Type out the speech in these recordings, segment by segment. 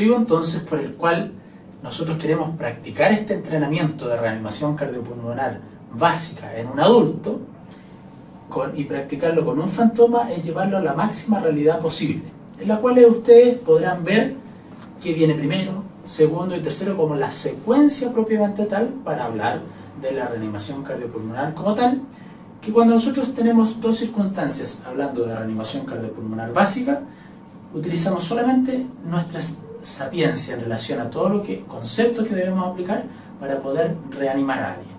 motivo entonces por el cual nosotros queremos practicar este entrenamiento de reanimación cardiopulmonar básica en un adulto y practicarlo con un fantoma es llevarlo a la máxima realidad posible, en la cual ustedes podrán ver qué viene primero, segundo y tercero como la secuencia propiamente tal para hablar de la reanimación cardiopulmonar como tal, que cuando nosotros tenemos dos circunstancias hablando de reanimación cardiopulmonar básica, utilizamos solamente nuestra sapiencia en relación a todo lo que conceptos que debemos aplicar para poder reanimar a alguien.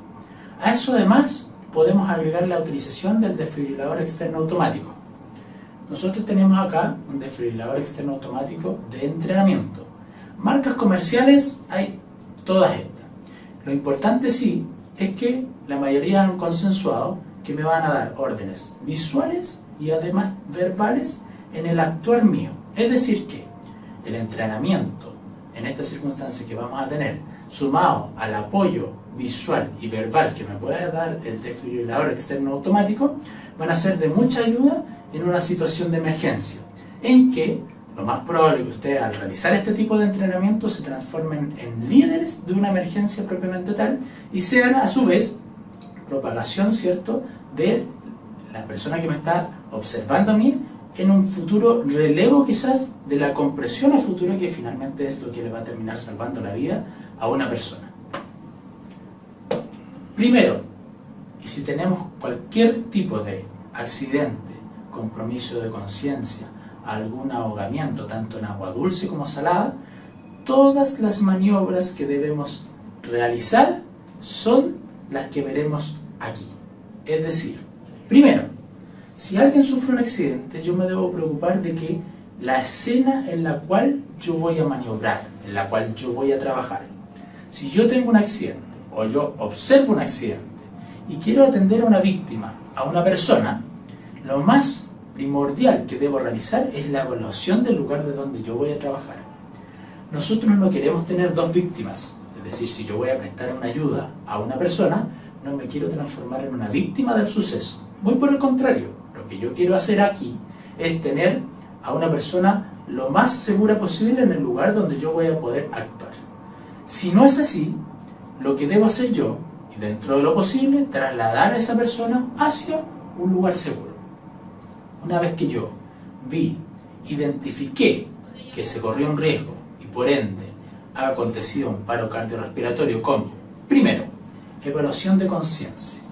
A eso además podemos agregar la utilización del desfibrilador externo automático. Nosotros tenemos acá un desfibrilador externo automático de entrenamiento. Marcas comerciales hay todas estas. Lo importante sí es que la mayoría han consensuado que me van a dar órdenes visuales y además verbales en el actuar mío. Es decir que el entrenamiento en esta circunstancia que vamos a tener, sumado al apoyo visual y verbal que me puede dar el desfibrilador externo automático, van a ser de mucha ayuda en una situación de emergencia, en que lo más probable es que ustedes al realizar este tipo de entrenamiento se transformen en líderes de una emergencia propiamente tal y sean a su vez propagación, ¿cierto?, de la persona que me está observando a mí en un futuro relevo quizás de la compresión a futuro, que finalmente es lo que le va a terminar salvando la vida a una persona. Primero, y si tenemos cualquier tipo de accidente, compromiso de conciencia, algún ahogamiento, tanto en agua dulce como salada, todas las maniobras que debemos realizar son las que veremos aquí. Es decir, primero, si alguien sufre un accidente, yo me debo preocupar de que la escena en la cual yo voy a maniobrar, en la cual yo voy a trabajar. Si yo tengo un accidente o yo observo un accidente y quiero atender a una víctima, a una persona, lo más primordial que debo realizar es la evaluación del lugar de donde yo voy a trabajar. Nosotros no queremos tener dos víctimas, es decir, si yo voy a prestar una ayuda a una persona, no me quiero transformar en una víctima del suceso. Muy por el contrario, lo que yo quiero hacer aquí es tener a una persona lo más segura posible en el lugar donde yo voy a poder actuar. Si no es así, lo que debo hacer yo, y dentro de lo posible, trasladar a esa persona hacia un lugar seguro. Una vez que yo identifiqué que se corrió un riesgo y por ende ha acontecido un paro cardiorrespiratorio con, primero, evaluación de conciencia.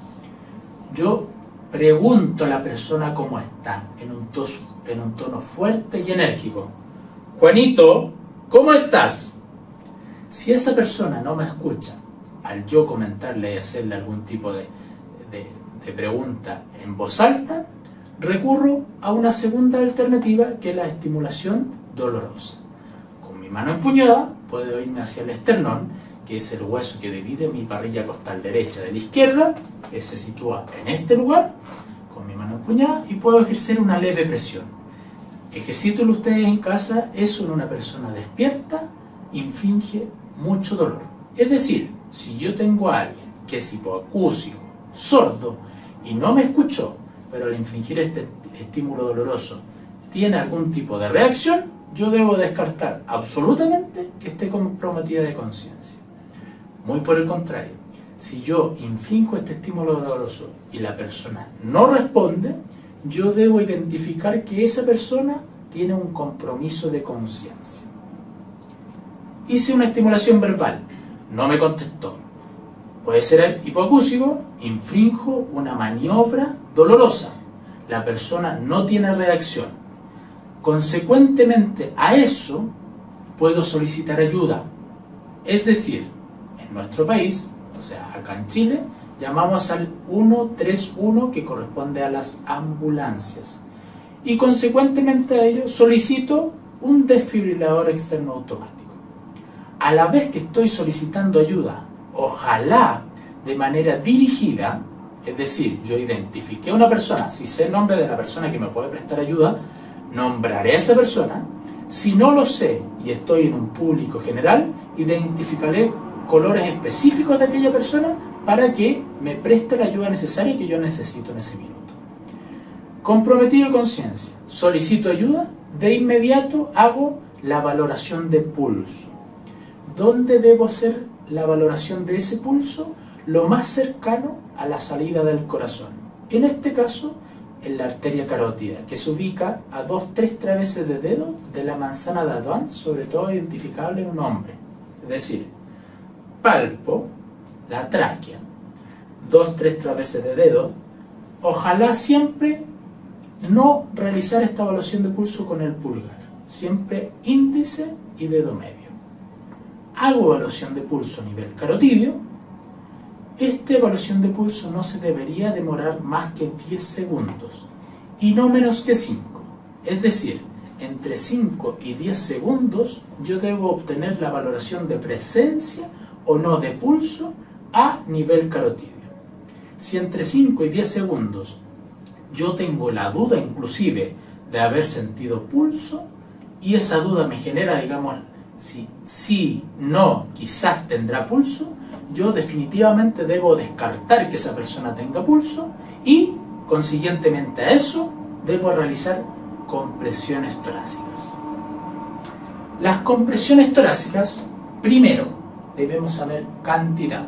Yo pregunto a la persona cómo está, en un tono fuerte y enérgico. Juanito, ¿cómo estás? Si esa persona no me escucha, al yo comentarle y hacerle algún tipo de pregunta en voz alta, recurro a una segunda alternativa, que es la estimulación dolorosa. Con mi mano empuñada puedo irme hacia el esternón, que es el hueso que divide mi parrilla costal derecha de la izquierda, que se sitúa en este lugar, con mi mano empuñada, y puedo ejercer una leve presión. Ejercítenlo ustedes en casa, eso en una persona despierta inflige mucho dolor. Es decir, si yo tengo a alguien que es hipoacúsico, sordo, y no me escuchó, pero al infligir este estímulo doloroso tiene algún tipo de reacción, yo debo descartar absolutamente que esté comprometida de conciencia. Muy por el contrario, si yo inflijo este estímulo doloroso y la persona no responde, yo debo identificar que esa persona tiene un compromiso de conciencia. Hice una estimulación verbal, no me contestó. Puede ser hipoacúsico, infrinjo una maniobra dolorosa. La persona no tiene reacción. Consecuentemente a eso, puedo solicitar ayuda. Es decir, en nuestro país, o sea, acá en Chile, llamamos al 131, que corresponde a las ambulancias. Y consecuentemente a ello, solicito un desfibrilador externo automático. A la vez que estoy solicitando ayuda, ojalá de manera dirigida, es decir, yo identifiqué a una persona, si sé el nombre de la persona que me puede prestar ayuda, nombraré a esa persona. Si no lo sé y estoy en un público general, identificaré colores específicos de aquella persona para que me preste la ayuda necesaria que yo necesito en ese minuto. Comprometido de conciencia, solicito ayuda, de inmediato hago la valoración de pulso. ¿Dónde debo hacer la valoración de ese pulso? Lo más cercano a la salida del corazón. En este caso, en la arteria carótida, que se ubica a 2-3 traveses de dedo de la manzana de Adán, sobre todo identificable en un hombre. Es decir, palpo la tráquea, 2-3 traveses de dedo. Ojalá siempre no realizar esta evaluación de pulso con el pulgar, siempre índice y dedo medio. Hago evaluación de pulso a nivel carotidio. Esta evaluación de pulso no se debería demorar más que 10 segundos y no menos que 5. Es decir, entre 5 y 10 segundos yo debo obtener la valoración de presencia o no de pulso a nivel carotidio. Si entre 5 y 10 segundos yo tengo la duda inclusive de haber sentido pulso y esa duda me genera, digamos, si no, quizás tendrá pulso, yo definitivamente debo descartar que esa persona tenga pulso y, consiguientemente a eso, debo realizar compresiones torácicas. Las compresiones torácicas, primero, debemos saber cantidad.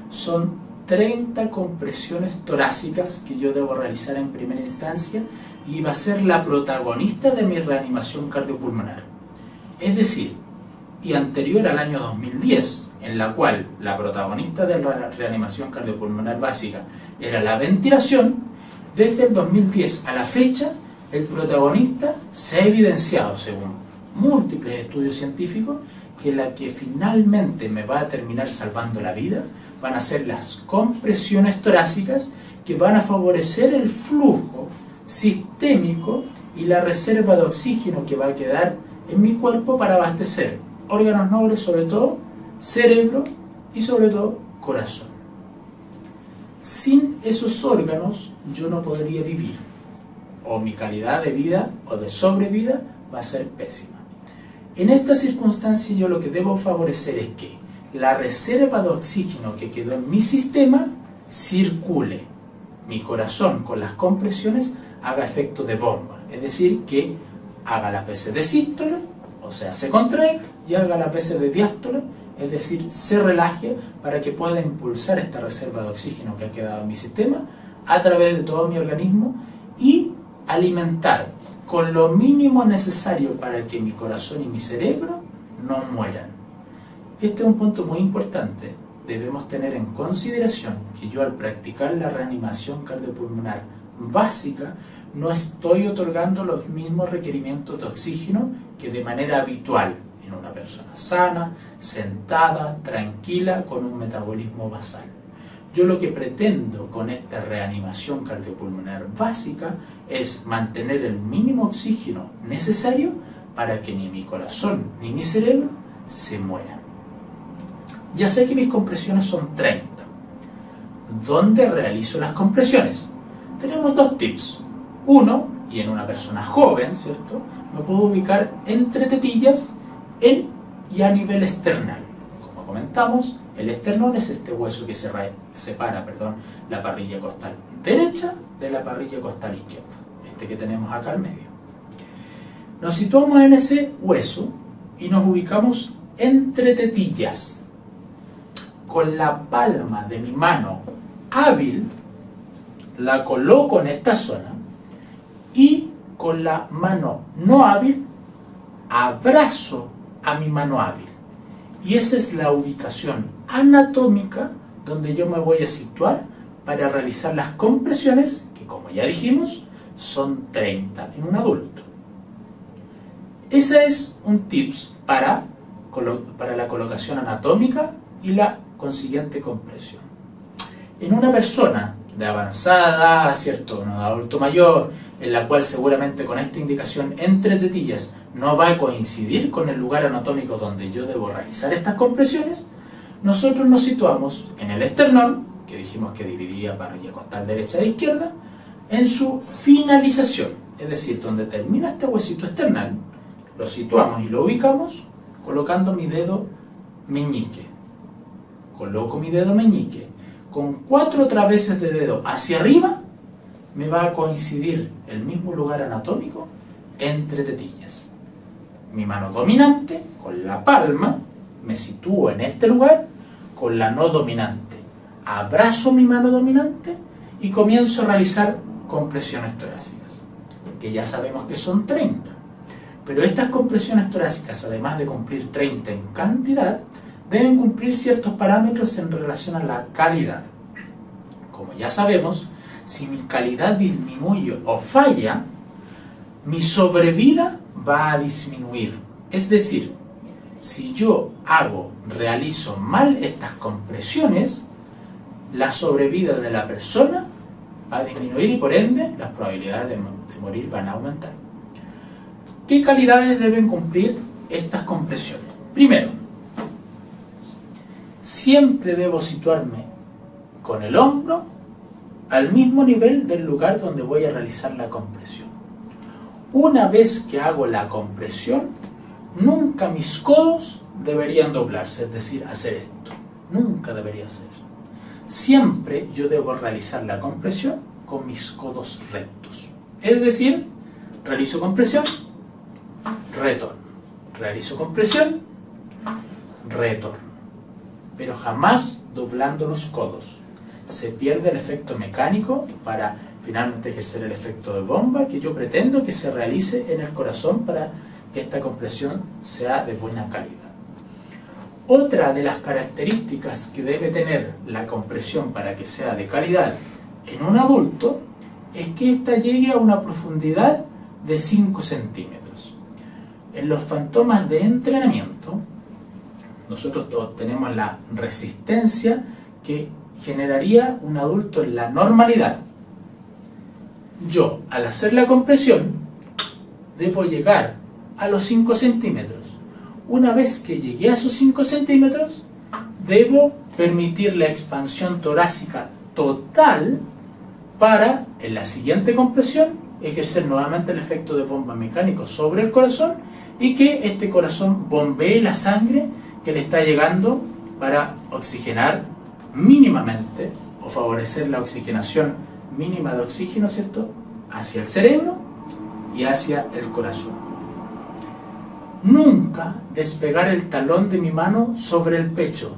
Son 30 compresiones torácicas que yo debo realizar en primera instancia y va a ser la protagonista de mi reanimación cardiopulmonar. Es decir, y anterior al año 2010, en la cual la protagonista de la reanimación cardiopulmonar básica era la ventilación, desde el 2010 a la fecha, el protagonista se ha evidenciado, según múltiples estudios científicos, que la que finalmente me va a terminar salvando la vida van a ser las compresiones torácicas, que van a favorecer el flujo sistémico y la reserva de oxígeno que va a quedar en mi cuerpo para abastecer órganos nobles, sobre todo cerebro y sobre todo corazón. Sin esos órganos yo no podría vivir, o mi calidad de vida o de sobrevida va a ser pésima. En esta circunstancia yo lo que debo favorecer es que la reserva de oxígeno que quedó en mi sistema circule. Mi corazón con las compresiones haga efecto de bomba, es decir, que haga las veces de sístole, o sea, se contraiga, y haga las veces de diástole, es decir, se relaje para que pueda impulsar esta reserva de oxígeno que ha quedado en mi sistema a través de todo mi organismo y alimentar con lo mínimo necesario para que mi corazón y mi cerebro no mueran. Este es un punto muy importante. Debemos tener en consideración que yo, al practicar la reanimación cardiopulmonar básica, no estoy otorgando los mismos requerimientos de oxígeno que de manera habitual en una persona sana, sentada, tranquila, con un metabolismo basal. Yo lo que pretendo con esta reanimación cardiopulmonar básica es mantener el mínimo oxígeno necesario para que ni mi corazón ni mi cerebro se mueran. Ya sé que mis compresiones son 30. ¿Dónde realizo las compresiones? Tenemos dos tips. Uno, y en una persona joven, ¿cierto?, me puedo ubicar entre tetillas y a nivel esternal. Como comentamos, el esternón es este hueso que separa la parrilla costal derecha de la parrilla costal izquierda, este que tenemos acá al medio. Nos situamos en ese hueso y nos ubicamos entre tetillas. Con la palma de mi mano hábil la coloco en esta zona y con la mano no hábil abrazo a mi mano hábil. Y esa es la ubicación anatómica donde yo me voy a situar para realizar las compresiones, que como ya dijimos, son 30 en un adulto. Ese es un tips para la colocación anatómica y la consiguiente compresión. En una persona de avanzada edad, ¿cierto?, un adulto mayor, en la cual seguramente con esta indicación entre tetillas no va a coincidir con el lugar anatómico donde yo debo realizar estas compresiones, nosotros nos situamos en el esternón, que dijimos que dividía parrilla costal derecha e izquierda, en su finalización, es decir, donde termina este huesito esternal, lo situamos y lo ubicamos colocando mi dedo meñique. Coloco mi dedo meñique. Con 4 traveses de dedo hacia arriba, me va a coincidir el mismo lugar anatómico entre tetillas. mi mano dominante, con la palma, me sitúo en este lugar, con la no dominante, abrazo mi mano dominante y comienzo a realizar compresiones torácicas, que ya sabemos que son 30. Pero estas compresiones torácicas, además de cumplir 30 en cantidad, deben cumplir ciertos parámetros en relación a la calidad. Como ya sabemos, si mi calidad disminuye o falla, mi sobrevida va a disminuir. Es decir, si yo realizo mal estas compresiones, la sobrevida de la persona va a disminuir y por ende las probabilidades de morir van a aumentar. ¿Qué calidades deben cumplir estas compresiones? Primero, siempre debo situarme con el hombro al mismo nivel del lugar donde voy a realizar la compresión. Una vez que hago la compresión, nunca mis codos deberían doblarse, es decir, hacer esto. Nunca debería ser. Siempre yo debo realizar la compresión con mis codos rectos. Es decir, realizo compresión, retorno. Realizo compresión, retorno. Pero jamás doblando los codos. Se pierde el efecto mecánico para finalmente ejercer el efecto de bomba que yo pretendo que se realice en el corazón para que esta compresión sea de buena calidad. Otra de las características que debe tener la compresión para que sea de calidad en un adulto es que ésta llegue a una profundidad de 5 centímetros. En los fantomas de entrenamiento, nosotros tenemos la resistencia que generaría un adulto en la normalidad. Yo, al hacer la compresión, debo llegar a los 5 centímetros. Una vez que llegué a esos 5 centímetros, debo permitir la expansión torácica total para, en la siguiente compresión, ejercer nuevamente el efecto de bomba mecánico sobre el corazón y que este corazón bombee la sangre que le está llegando para oxigenar mínimamente o favorecer la oxigenación mínima de oxígeno, ¿cierto?, hacia el cerebro y hacia el corazón. Nunca despegar el talón de mi mano sobre el pecho,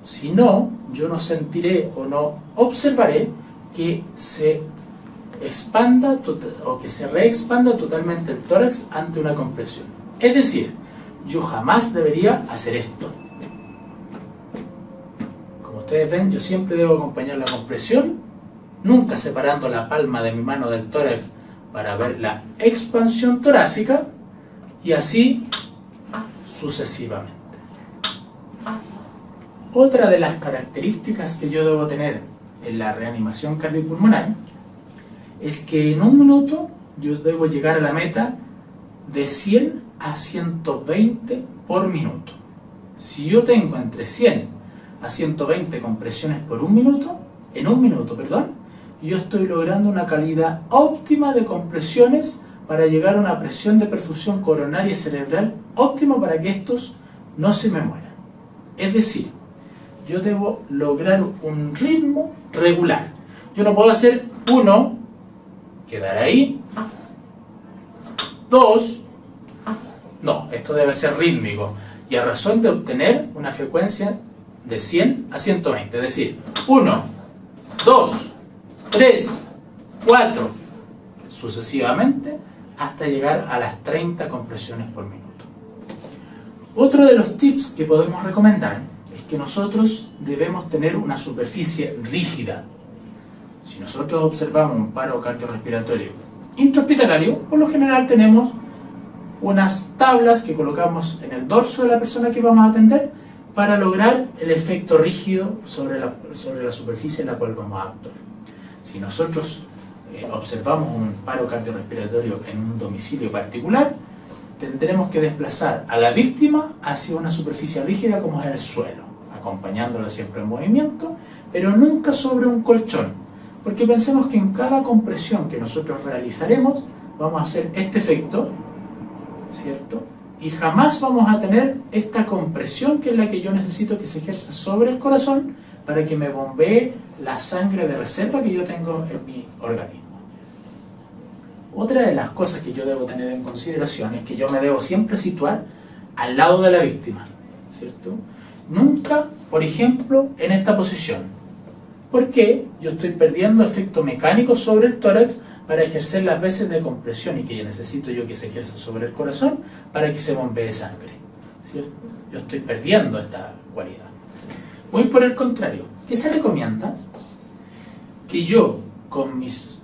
si no, yo no sentiré o no observaré que se expanda o que se reexpanda totalmente el tórax ante una compresión. Es decir, yo jamás debería hacer esto. Como ustedes ven, yo siempre debo acompañar la compresión, nunca separando la palma de mi mano del tórax para ver la expansión torácica y así sucesivamente. Otra de las características que yo debo tener en la reanimación cardiopulmonar es que en un minuto yo debo llegar a la meta de 100 a 120 por minuto. Si yo tengo entre 100 a 120 compresiones por en un minuto, yo estoy logrando una calidad óptima de compresiones para llegar a una presión de perfusión coronaria cerebral óptima para que estos no se me mueran. Es decir, yo debo lograr un ritmo regular. Yo no puedo hacer 1, quedar ahí, 2, no, esto debe ser rítmico y a razón de obtener una frecuencia de 100 a 120, es decir, 1, 2, 3, 4, sucesivamente hasta llegar a las 30 compresiones por minuto. Otro de los tips que podemos recomendar es que nosotros debemos tener una superficie rígida. Si nosotros observamos un paro cardiorrespiratorio intrahospitalario, por lo general tenemos unas tablas que colocamos en el dorso de la persona que vamos a atender para lograr el efecto rígido sobre la superficie en la cual vamos a actuar. Si nosotros observamos un paro cardiorrespiratorio en un domicilio particular, tendremos que desplazar a la víctima hacia una superficie rígida como es el suelo, acompañándolo siempre en movimiento, pero nunca sobre un colchón, porque pensemos que en cada compresión que nosotros realizaremos vamos a hacer este efecto, ¿cierto? Y jamás vamos a tener esta compresión que es la que yo necesito que se ejerza sobre el corazón para que me bombee la sangre de reserva que yo tengo en mi organismo. Otra de las cosas que yo debo tener en consideración es que yo me debo siempre situar al lado de la víctima, ¿cierto? Nunca, por ejemplo, en esta posición. ¿Por qué? Yo estoy perdiendo efecto mecánico sobre el tórax para ejercer las veces de compresión y que necesito yo que se ejerza sobre el corazón para que se bombee sangre, ¿cierto? Yo estoy perdiendo esta cualidad. Muy por el contrario, ¿qué se recomienda? Que yo con mis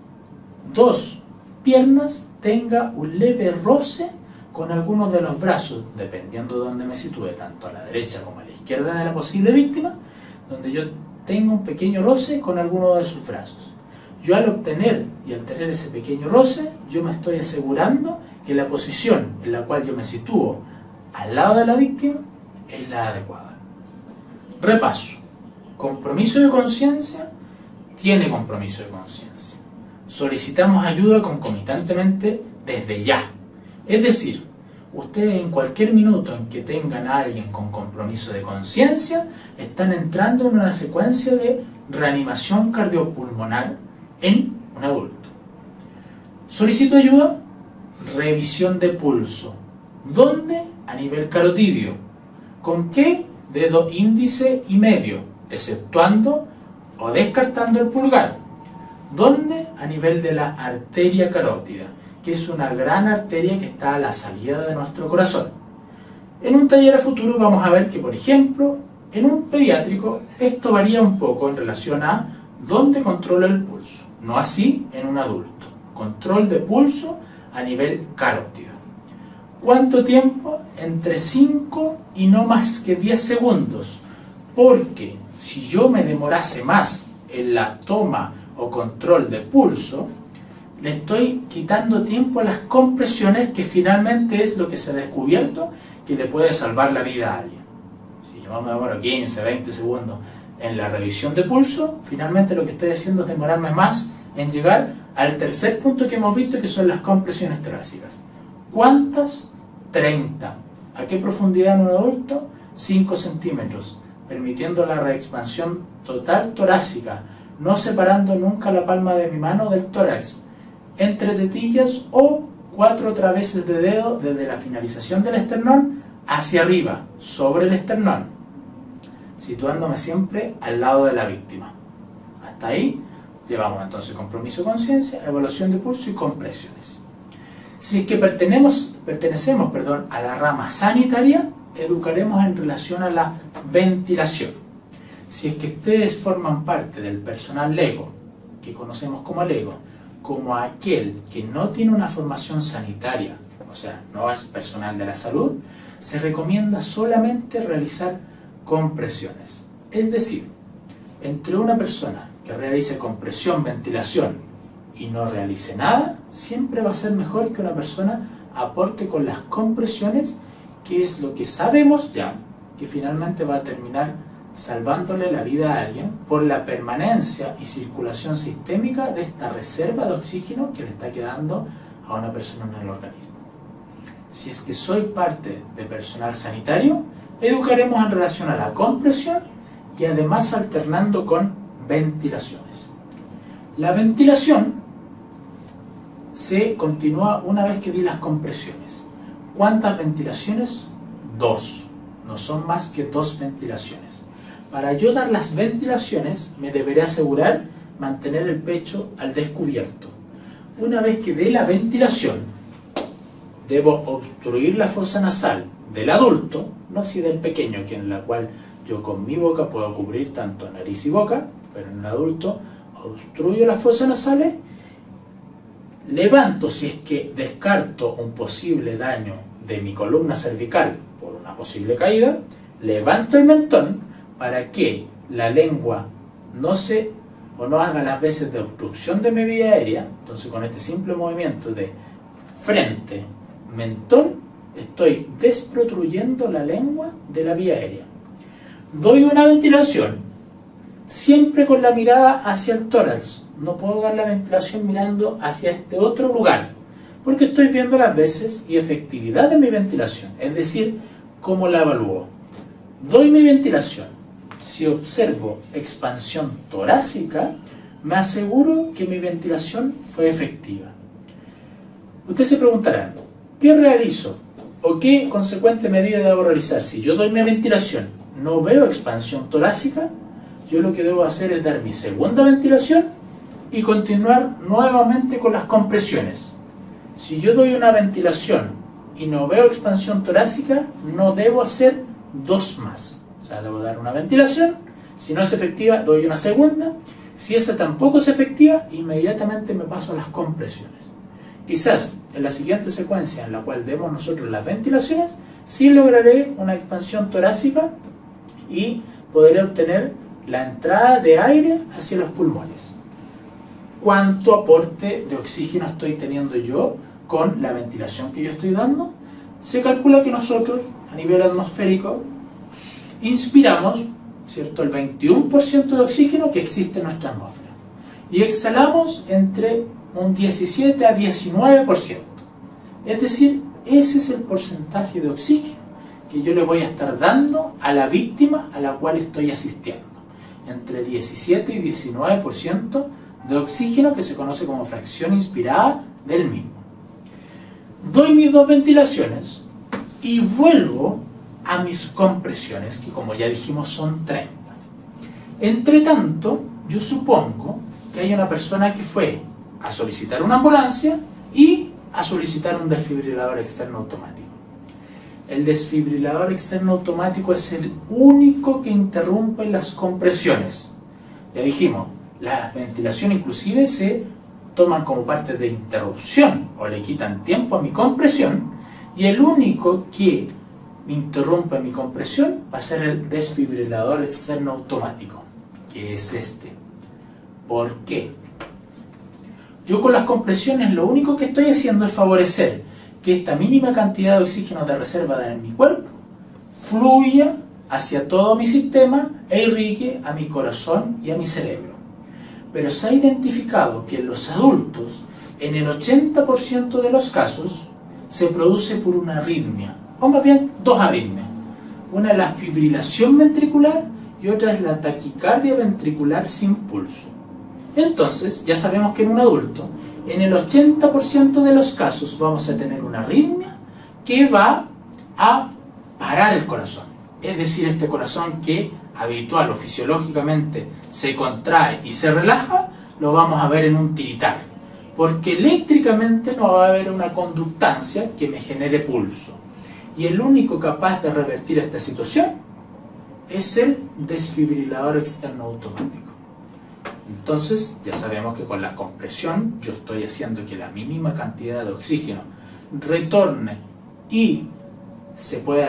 dos piernas tenga un leve roce con algunos de los brazos, dependiendo de dónde me sitúe, tanto a la derecha como a la izquierda de la posible víctima, donde yo tengo un pequeño roce con alguno de sus brazos. Yo al obtener y al tener ese pequeño roce, yo me estoy asegurando que la posición en la cual yo me sitúo al lado de la víctima es la adecuada. Repaso. Compromiso de conciencia tiene compromiso de conciencia. Solicitamos ayuda concomitantemente desde ya. Es decir, ustedes en cualquier minuto en que tengan a alguien con compromiso de conciencia, están entrando en una secuencia de reanimación cardiopulmonar en un adulto. Solicito ayuda, revisión de pulso. ¿Dónde? A nivel carotidio. ¿Con qué? Dedo índice y medio, exceptuando o descartando el pulgar. ¿Dónde? A nivel de la arteria carótida, que es una gran arteria que está a la salida de nuestro corazón. En un taller a futuro vamos a ver que, por ejemplo, en un pediátrico esto varía un poco en relación a dónde controla el pulso. No así en un adulto. Control de pulso a nivel carótido. ¿Cuánto tiempo? Entre 5 y no más que 10 segundos. Porque si yo me demorase más en la toma o control de pulso, le estoy quitando tiempo a las compresiones, que finalmente es lo que se ha descubierto que le puede salvar la vida a alguien. Si yo me demoro 15, 20 segundos en la revisión de pulso, finalmente lo que estoy haciendo es demorarme más en llegar al tercer punto que hemos visto, que son las compresiones torácicas. ¿Cuántas? 30. ¿A qué profundidad en un adulto? 5 centímetros, permitiendo la reexpansión total torácica, no separando nunca la palma de mi mano del tórax, entre tetillas o 4 traveses de dedo desde la finalización del esternón hacia arriba, sobre el esternón, situándome siempre al lado de la víctima. Hasta ahí llevamos entonces compromiso de conciencia, evaluación de pulso y compresiones. Si es que pertenecemos a la rama sanitaria, educaremos en relación a la ventilación. Si es que ustedes forman parte del personal LEGO, que conocemos como LEGO, como aquel que no tiene una formación sanitaria, o sea, no es personal de la salud, se recomienda solamente realizar compresiones. Es decir, entre una persona que realice compresión, ventilación y no realice nada, siempre va a ser mejor que una persona aporte con las compresiones, que es lo que sabemos ya, que finalmente va a terminar salvándole la vida a alguien por la permanencia y circulación sistémica de esta reserva de oxígeno que le está quedando a una persona en el organismo. Si es que soy parte de personal sanitario, educaremos en relación a la compresión y además alternando con ventilaciones. La ventilación se continúa una vez que di las compresiones. ¿Cuántas ventilaciones? 2. No son más que 2 ventilaciones. Para yo dar las ventilaciones me deberé asegurar mantener el pecho al descubierto. Una vez que dé la ventilación, debo obstruir la fosa nasal del adulto, no así del pequeño, que en la cual yo con mi boca puedo cubrir tanto nariz y boca, pero en el adulto obstruyo las fosas nasales, levanto si es que descarto un posible daño de mi columna cervical por una posible caída, levanto el mentón para que la lengua no haga las veces de obstrucción de mi vía aérea. Entonces, con este simple movimiento de frente, mentón, estoy desprotruyendo la lengua de la vía aérea. Doy una ventilación siempre con la mirada hacia el tórax. No puedo dar la ventilación mirando hacia este otro lugar, porque estoy viendo las veces y efectividad de mi ventilación, es decir, cómo la evalúo. Doy mi ventilación. Si observo expansión torácica, me aseguro que mi ventilación fue efectiva. Ustedes se preguntarán, ¿qué realizo? ¿O qué consecuente medida debo realizar? Si yo doy mi ventilación, no veo expansión torácica, yo lo que debo hacer es dar mi segunda ventilación y continuar nuevamente con las compresiones. Si yo doy una ventilación y no veo expansión torácica, no debo hacer dos más. O sea, debo dar una ventilación, si no es efectiva, doy una segunda. Si esa tampoco es efectiva, inmediatamente me paso a las compresiones. Quizás en la siguiente secuencia en la cual demos nosotros las ventilaciones, sí lograré una expansión torácica y podré obtener la entrada de aire hacia los pulmones. ¿Cuánto aporte de oxígeno estoy teniendo yo con la ventilación que yo estoy dando? Se calcula que nosotros, a nivel atmosférico, inspiramos, ¿cierto?, el 21% de oxígeno que existe en nuestra atmósfera y exhalamos entre un 17 a 19%. Es decir, ese es el porcentaje de oxígeno que yo le voy a estar dando a la víctima a la cual estoy asistiendo. Entre 17 y 19% de oxígeno, que se conoce como fracción inspirada del mismo. Doy mis dos ventilaciones y vuelvo a mis compresiones, que como ya dijimos son 30. Entre tanto, yo supongo que hay una persona que fue a solicitar una ambulancia y a solicitar un desfibrilador externo automático. El desfibrilador externo automático es el único que interrumpe las compresiones. Ya dijimos, la ventilación inclusive se toman como parte de interrupción o le quitan tiempo a mi compresión, y el único que interrumpe mi compresión va a ser el desfibrilador externo automático, que es este. ¿Por qué? Yo con las compresiones lo único que estoy haciendo es favorecer que esta mínima cantidad de oxígeno de reserva en mi cuerpo fluya hacia todo mi sistema e irrigue a mi corazón y a mi cerebro. Pero se ha identificado que en los adultos, en el 80% de los casos, se produce por una arritmia, o más bien dos arritmias. Una es la fibrilación ventricular y otra es la taquicardia ventricular sin pulso. Entonces, ya sabemos que en un adulto, en el 80% de los casos vamos a tener una arritmia que va a parar el corazón. Es decir, este corazón que habitual o fisiológicamente se contrae y se relaja, lo vamos a ver en un tiritar. Porque eléctricamente no va a haber una conductancia que me genere pulso. Y el único capaz de revertir esta situación es el desfibrilador externo automático. Entonces, ya sabemos que con la compresión yo estoy haciendo que la mínima cantidad de oxígeno retorne y se pueda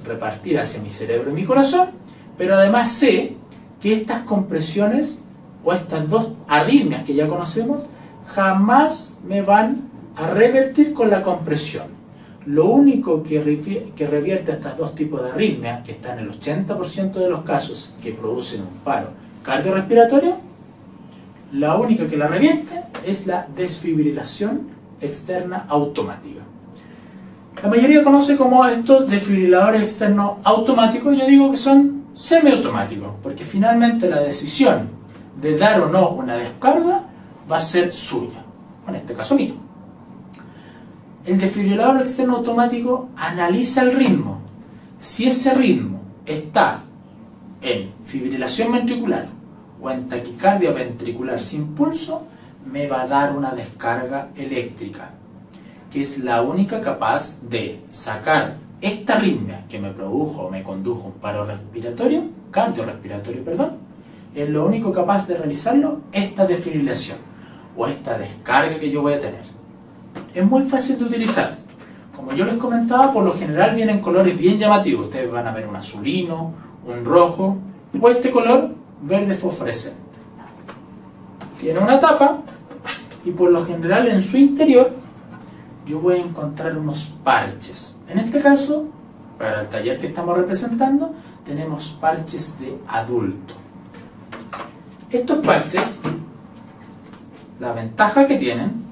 repartir hacia mi cerebro y mi corazón, pero además sé que estas compresiones o estas dos arritmias que ya conocemos jamás me van a revertir con la compresión. Lo único que revierte estos dos tipos de arritmias, que están en el 80% de los casos que producen un paro cardiorrespiratorio, la única que la revierte es la desfibrilación externa automática. La mayoría conoce como estos desfibriladores externos automáticos. Yo digo que son semiautomáticos, porque finalmente la decisión de dar o no una descarga va a ser suya, en este caso mío. El desfibrilador externo automático analiza el ritmo. Si ese ritmo está en fibrilación ventricular o en taquicardia ventricular sin pulso, me va a dar una descarga eléctrica, que es la única capaz de sacar esta arritmia que me produjo o me condujo un paro respiratorio, cardiorrespiratorio, perdón. Es lo único capaz de realizarlo, esta desfibrilación o esta descarga que yo voy a tener. Es muy fácil de utilizar. Como yo les comentaba, por lo general vienen colores bien llamativos. Ustedes van a ver un azulino, un rojo o este color verde fosforescente. Tiene una tapa y por lo general en su interior yo voy a encontrar unos parches. En este caso, para el taller que estamos representando, tenemos parches de adulto. Estos parches, la ventaja que tienen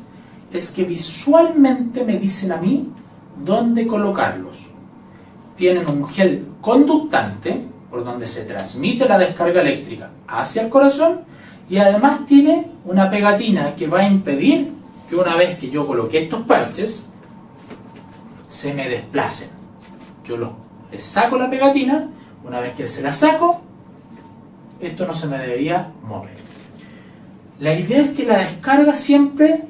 es que visualmente me dicen a mí dónde colocarlos. Tienen un gel conductante por donde se transmite la descarga eléctrica hacia el corazón y además tiene una pegatina que va a impedir que una vez que yo coloqué estos parches, se me desplacen. Yo les saco la pegatina, una vez que se la saco, esto no se me debería mover. La idea es que la descarga siempre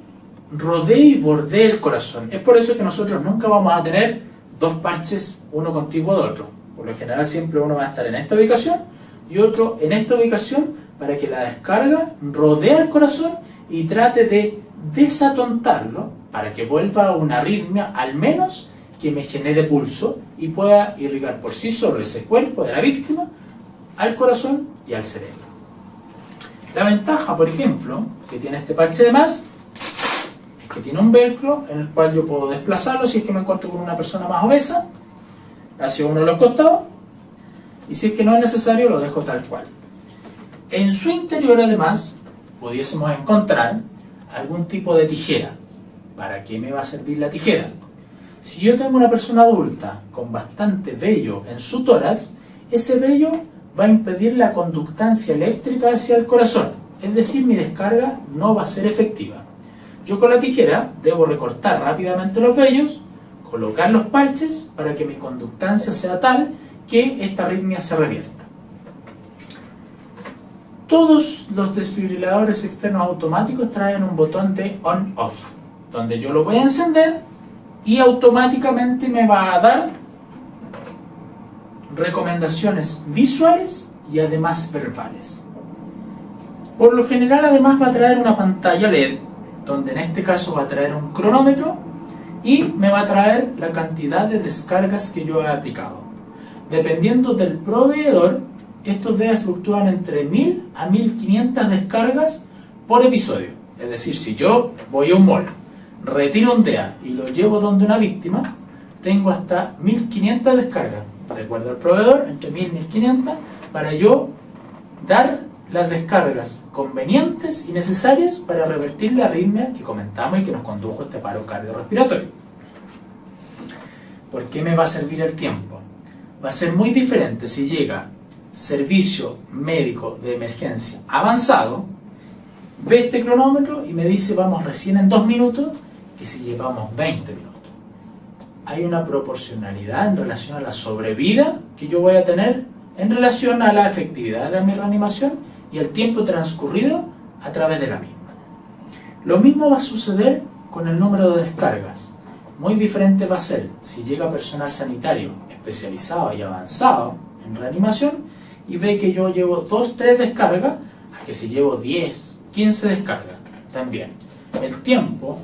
rodee y bordee el corazón. Es por eso que nosotros nunca vamos a tener dos parches, uno contiguo al otro. Por lo general siempre uno va a estar en esta ubicación y otro en esta ubicación, para que la descarga rodee el corazón y trate de desatontarlo para que vuelva a una arritmia, al menos que me genere pulso y pueda irrigar por sí solo ese cuerpo de la víctima al corazón y al cerebro. La ventaja, por ejemplo, que tiene este parche de más es que tiene un velcro en el cual yo puedo desplazarlo si es que me encuentro con una persona más obesa hacia uno de los costados, y si es que no es necesario lo dejo tal cual. En su interior, además, pudiésemos encontrar algún tipo de tijera. ¿Para qué me va a servir la tijera? Si yo tengo una persona adulta con bastante vello en su tórax, ese vello va a impedir la conductancia eléctrica hacia el corazón, es decir, mi descarga no va a ser efectiva. Yo con la tijera debo recortar rápidamente los vellos, colocar los parches para que mi conductancia sea tal que esta arritmia se revierta. Todos los desfibriladores externos automáticos traen un botón de on-off, donde yo lo voy a encender y automáticamente me va a dar recomendaciones visuales y además verbales. Por lo general además va a traer una pantalla LED, donde en este caso va a traer un cronómetro y me va a traer la cantidad de descargas que yo he aplicado. Dependiendo del proveedor, estos DEA fluctúan entre 1000 a 1500 descargas por episodio. Es decir, si yo voy a un mall, retiro un DEA y lo llevo donde una víctima, tengo hasta 1500 descargas, de acuerdo al proveedor, entre 1000 y 1500, para yo dar las descargas convenientes y necesarias para revertir la arritmia que comentamos y que nos condujo a este paro cardiorrespiratorio. ¿Por qué me va a servir el tiempo? Va a ser muy diferente si llega servicio médico de emergencia avanzado, ve este cronómetro y me dice vamos recién en 2 minutos, que si llevamos 20 minutos. Hay una proporcionalidad en relación a la sobrevida que yo voy a tener en relación a la efectividad de mi reanimación y el tiempo transcurrido a través de la misma. Lo mismo va a suceder con el número de descargas. Muy diferente va a ser si llega personal sanitario especializado y avanzado en reanimación y ve que yo llevo 2-3 descargas, a que si llevo 10-15 descargas también. El tiempo,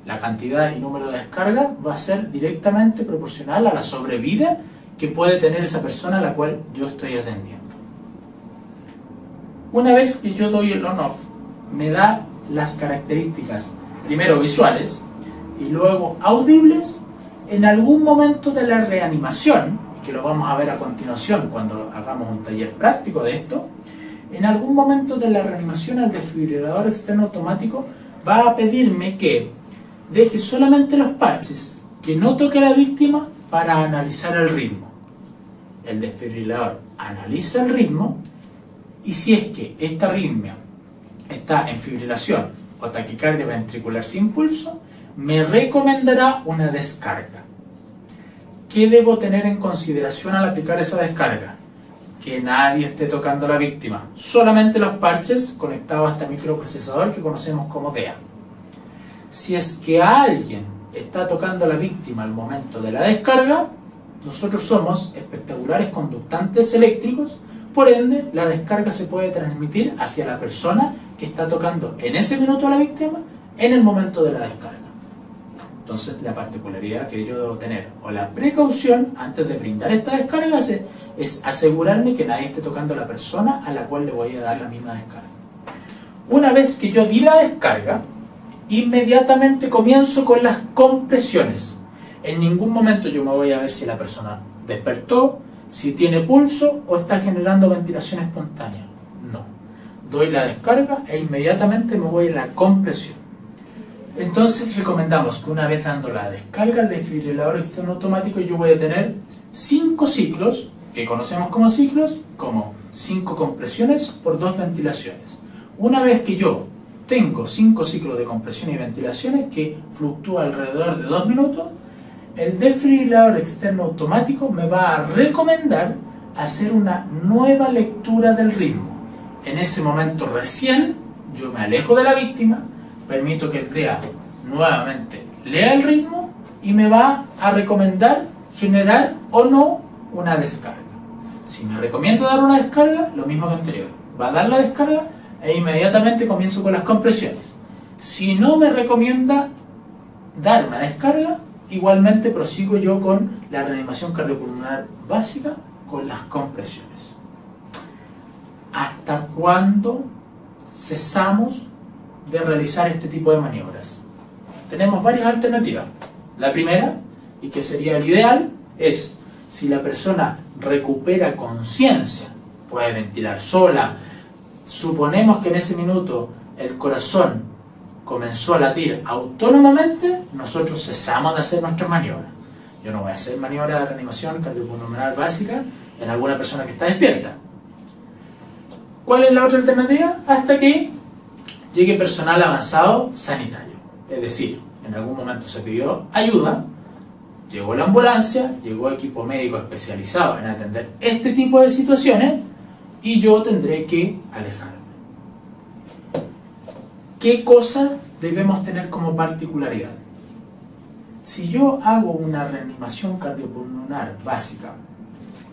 la cantidad y número de descargas va a ser directamente proporcional a la sobrevida que puede tener esa persona a la cual yo estoy atendiendo. Una vez que yo doy el on-off, me da las características, primero visuales y luego audibles, en algún momento de la reanimación, y que lo vamos a ver a continuación cuando hagamos un taller práctico de esto, en algún momento de la reanimación el desfibrilador externo automático va a pedirme que deje solamente los parches, que no toque a la víctima para analizar el ritmo. El desfibrilador analiza el ritmo y si es que esta arritmia está en fibrilación o taquicardia ventricular sin pulso, me recomendará una descarga. ¿Qué debo tener en consideración al aplicar esa descarga? Que nadie esté tocando a la víctima, solamente los parches conectados a este microprocesador que conocemos como DEA. Si es que alguien está tocando a la víctima al momento de la descarga, nosotros somos espectaculares conductantes eléctricos, por ende la descarga se puede transmitir hacia la persona que está tocando en ese minuto a la víctima en el momento de la descarga. Entonces la particularidad que yo debo tener o la precaución antes de brindar esta descarga es asegurarme que nadie esté tocando a la persona a la cual le voy a dar la misma descarga. Una vez que yo di la descarga, inmediatamente comienzo con las compresiones. En ningún momento yo me voy a ver si la persona despertó, si tiene pulso o está generando ventilación espontánea. No. Doy la descarga e inmediatamente me voy a la compresión. Entonces recomendamos que una vez dando la descarga al desfibrilador externo automático yo voy a tener 5 ciclos, que conocemos como ciclos, como 5 compresiones por 2 ventilaciones. Una vez que yo tengo 5 ciclos de compresión y ventilaciones que fluctúa alrededor de 2 minutos, el desfibrilador externo automático me va a recomendar hacer una nueva lectura del ritmo. En ese momento recién yo me alejo de la víctima, permito que el DEA nuevamente lea el ritmo y me va a recomendar generar o no una descarga. Si me recomienda dar una descarga, lo mismo que anterior, va a dar la descarga e inmediatamente comienzo con las compresiones. Si no me recomienda dar una descarga, igualmente prosigo yo con la reanimación cardiopulmonar básica con las compresiones. ¿Hasta cuándo cesamos de realizar este tipo de maniobras? Tenemos varias alternativas. La primera, y que sería el ideal, es si la persona recupera conciencia, puede ventilar sola, suponemos que en ese minuto el corazón comenzó a latir autónomamente, nosotros cesamos de hacer nuestras maniobras. Yo no voy a hacer maniobras de reanimación cardiopulmonar básica en alguna persona que está despierta. ¿Cuál es la otra alternativa? Hasta que llegue personal avanzado sanitario. Es decir, en algún momento se pidió ayuda, llegó la ambulancia, llegó equipo médico especializado en atender este tipo de situaciones y yo tendré que alejarme. ¿Qué cosa debemos tener como particularidad? Si yo hago una reanimación cardiopulmonar básica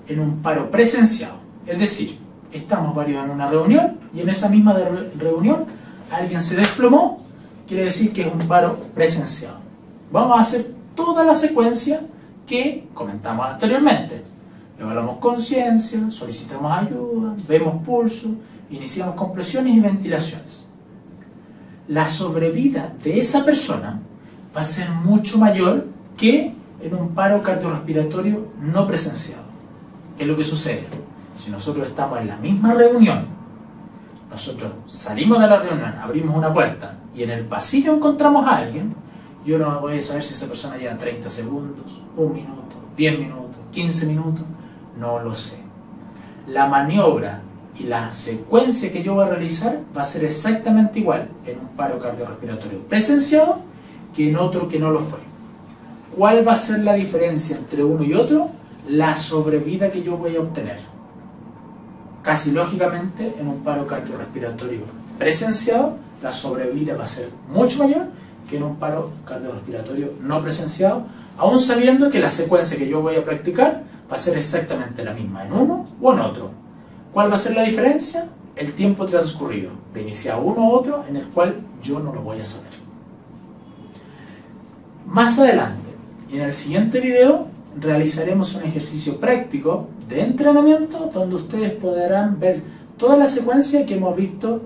en un paro presenciado, es decir, estamos varios en una reunión y en esa misma reunión alguien se desplomó, quiere decir que es un paro presenciado. Vamos a hacer toda la secuencia que comentamos anteriormente. Evaluamos conciencia, solicitamos ayuda, vemos pulso, iniciamos compresiones y ventilaciones. La sobrevida de esa persona va a ser mucho mayor que en un paro cardiorrespiratorio no presenciado. ¿Qué es lo que sucede? Si nosotros estamos en la misma reunión, nosotros salimos de la reunión, abrimos una puerta y en el pasillo encontramos a alguien, yo no voy a saber si esa persona lleva 30 segundos, 1 minuto, 10 minutos, 15 minutos, no lo sé. La maniobra y la secuencia que yo voy a realizar va a ser exactamente igual en un paro cardiorrespiratorio presenciado que en otro que no lo fue. ¿Cuál va a ser la diferencia entre uno y otro? La sobrevida que yo voy a obtener. Casi lógicamente, en un paro cardiorrespiratorio presenciado, la sobrevida va a ser mucho mayor que en un paro cardiorrespiratorio no presenciado, aún sabiendo que la secuencia que yo voy a practicar va a ser exactamente la misma en uno o en otro. ¿Cuál va a ser la diferencia? El tiempo transcurrido de iniciar uno u otro, en el cual yo no lo voy a saber. Más adelante, y en el siguiente video, realizaremos un ejercicio práctico de entrenamiento donde ustedes podrán ver toda la secuencia que hemos visto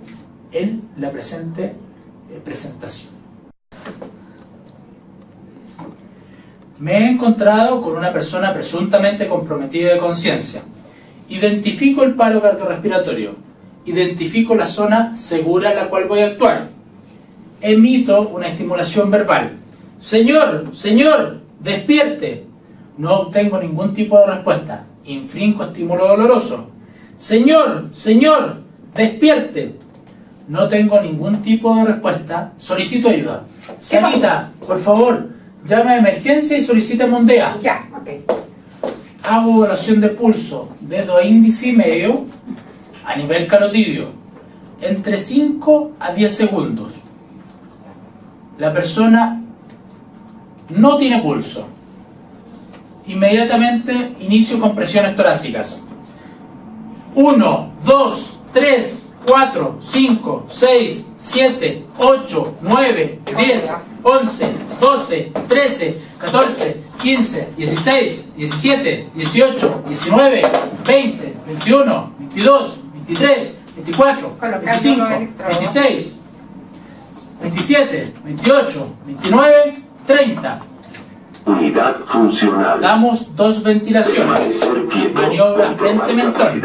en la presente presentación. Me he encontrado con una persona presuntamente comprometida de conciencia. Identifico el paro cardiorrespiratorio. Identifico la zona segura en la cual voy a actuar. Emito una estimulación verbal. Señor, señor, despierte. No obtengo ningún tipo de respuesta. Infrinjo estímulo doloroso. Señor, señor, despierte. No tengo ningún tipo de respuesta. Solicito ayuda. Sanita, por favor, llame a emergencia y solicítame un DEA. Ya, ok. Hago evaluación de pulso, dedo índice y medio, a nivel carotidio, entre 5 a 10 segundos. La persona no tiene pulso. Inmediatamente inicio compresiones torácicas. 1, 2, 3, 4, 5, 6, 7, 8, 9, 10, 11, 12, 13, 14, 15, 16, 17, 18, 19, 20, 21, 22, 23, 24, 25, 26, 27, 28, 29, 30. Unidad funcional. Damos 2 ventilaciones. Maniobra frente-mentón.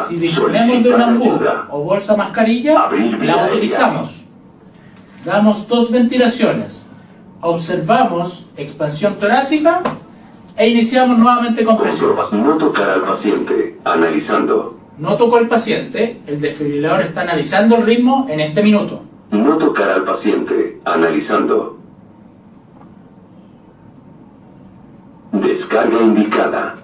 Si disponemos de un ambú o bolsa mascarilla, la utilizamos. Damos 2 ventilaciones. Observamos expansión torácica e iniciamos nuevamente compresiones. No tocar al paciente. Analizando. No tocó el paciente. El desfibrilador está analizando el ritmo en este minuto. No tocar al paciente. Analizando. Descarga indicada.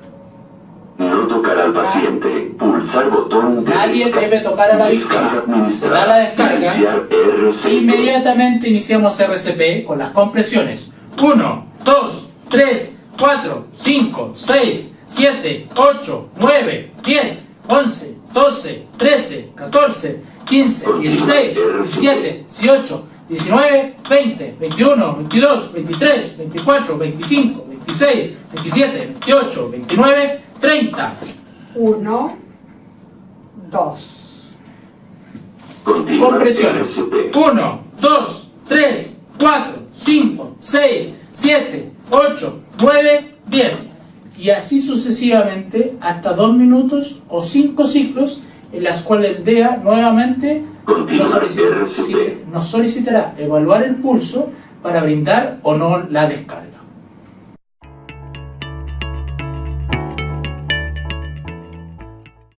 No tocar al paciente. Pulsar botón de Nadie descarga. debe tocar a la víctima. Si se da la descarga, Iniciar RCP. inmediatamente iniciamos RCP con las compresiones. 1, 2, 3, 4, 5, 6, 7, 8, 9, 10, 11, 12, 13, 14, 15, 16, 17, 18, 19, 20, 21, 22, 23, 24, 25, 26, 27, 28, 29, 30. 1, 2. Continuar Compresiones. RCP. 1, 2, 3, 4, 5, 6, 7, 8, 9, 10. Y así sucesivamente hasta 2 minutos o 5 ciclos en las cuales el DEA nuevamente nos solicitará evaluar el pulso para brindar o no la descarga.